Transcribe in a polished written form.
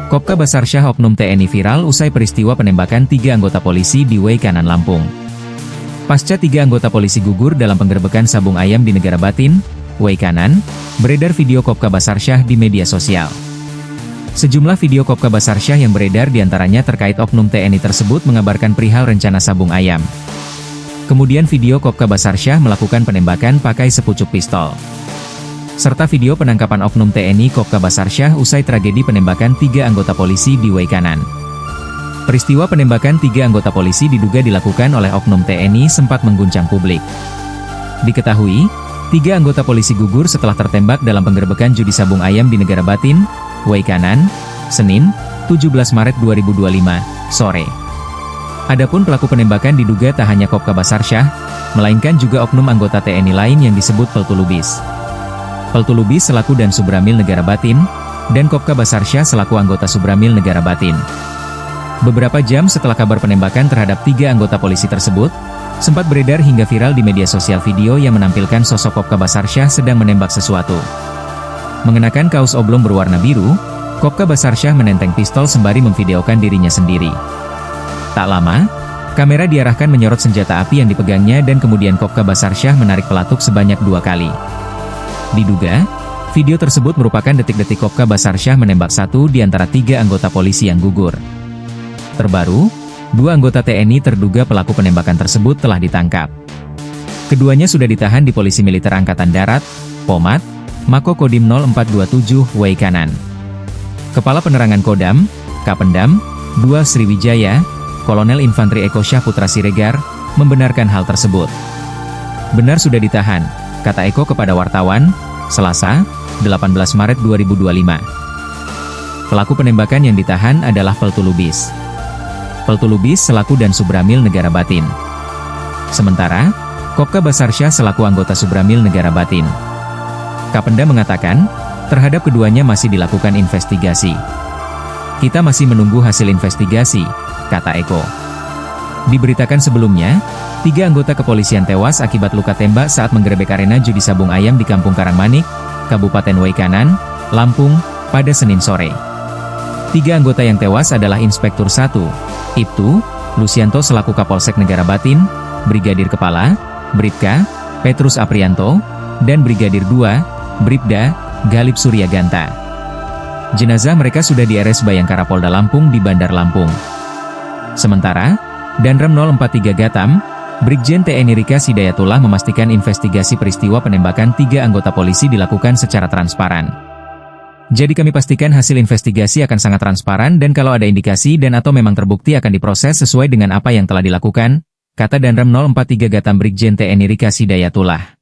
Kopka Basarsyah Oknum TNI viral usai peristiwa penembakan 3 anggota polisi di Waikanan, Lampung. Pasca 3 anggota polisi gugur dalam penggerebekan sabung ayam di Negara Batin, Waikanan, beredar video Kopka Basarsyah di media sosial. Sejumlah video Kopka Basarsyah yang beredar diantaranya terkait oknum TNI tersebut mengabarkan perihal rencana sabung ayam. Kemudian video Kopka Basarsyah melakukan penembakan pakai sepucuk pistol. Serta video penangkapan oknum TNI Kopka Basarsyah usai tragedi penembakan 3 anggota polisi di Waikanan. Peristiwa penembakan 3 anggota polisi diduga dilakukan oleh oknum TNI sempat mengguncang publik. Diketahui, 3 anggota polisi gugur setelah tertembak dalam penggerebekan judi sabung ayam di Negara Batin, Waikanan, Senin, 17 Maret 2025, sore. Adapun pelaku penembakan diduga tak hanya Kopka Basarsyah, melainkan juga oknum anggota TNI lain yang disebut Peltulubis. Peltulubis selaku dan Subramil Negara Batin, dan Kopka Basarsyah selaku anggota Subramil Negara Batin. Beberapa jam setelah kabar penembakan terhadap 3 anggota polisi tersebut, sempat beredar hingga viral di media sosial video yang menampilkan sosok Kopka Basarsyah sedang menembak sesuatu. Mengenakan kaos oblong berwarna biru, Kopka Basarsyah menenteng pistol sembari memvideokan dirinya sendiri. Tak lama, kamera diarahkan menyorot senjata api yang dipegangnya dan kemudian Kopka Basarsyah menarik pelatuk sebanyak 2 kali. Diduga, video tersebut merupakan detik-detik Kopka Basarsyah menembak satu di antara 3 anggota polisi yang gugur. Terbaru, 2 anggota TNI terduga pelaku penembakan tersebut telah ditangkap. Keduanya sudah ditahan di Polisi Militer Angkatan Darat, Pomat, Mako Kodim 0427 Waikanan. Kepala Penerangan Kodam, Kapendam, 2 Sriwijaya, Kolonel Infanteri Eko Syah Putra Siregar, membenarkan hal tersebut. Benar sudah ditahan, kata Eko kepada wartawan, Selasa, 18 Maret 2025. Pelaku penembakan yang ditahan adalah Peltulubis. Peltulubis selaku dan Subramil Negara Batin. Sementara, Kopka Basarsyah selaku anggota Subramil Negara Batin. Kapenda mengatakan, terhadap keduanya masih dilakukan investigasi. Kita masih menunggu hasil investigasi, kata Eko. Diberitakan sebelumnya, 3 anggota kepolisian tewas akibat luka tembak saat menggerebek arena judi sabung ayam di Kampung Karangmanik, Kabupaten Waikanan, Lampung, pada Senin sore. 3 anggota yang tewas adalah Inspektur 1, Ibtu, Lusianto selaku Kapolsek Negara Batin, Brigadir Kepala, Bribka, Petrus Aprianto, dan Brigadir 2, Bribda, Galip Suryaganta. Jenazah mereka sudah di RS Bayangkara Polda Lampung di Bandar Lampung. Sementara, Danrem 043 Gatam, Brigjen TNI Rika Hidayatullah memastikan investigasi peristiwa penembakan 3 anggota polisi dilakukan secara transparan. Jadi kami pastikan hasil investigasi akan sangat transparan dan kalau ada indikasi dan atau memang terbukti akan diproses sesuai dengan apa yang telah dilakukan, kata Danrem 043 Gatam Brigjen TNI Rika Hidayatullah.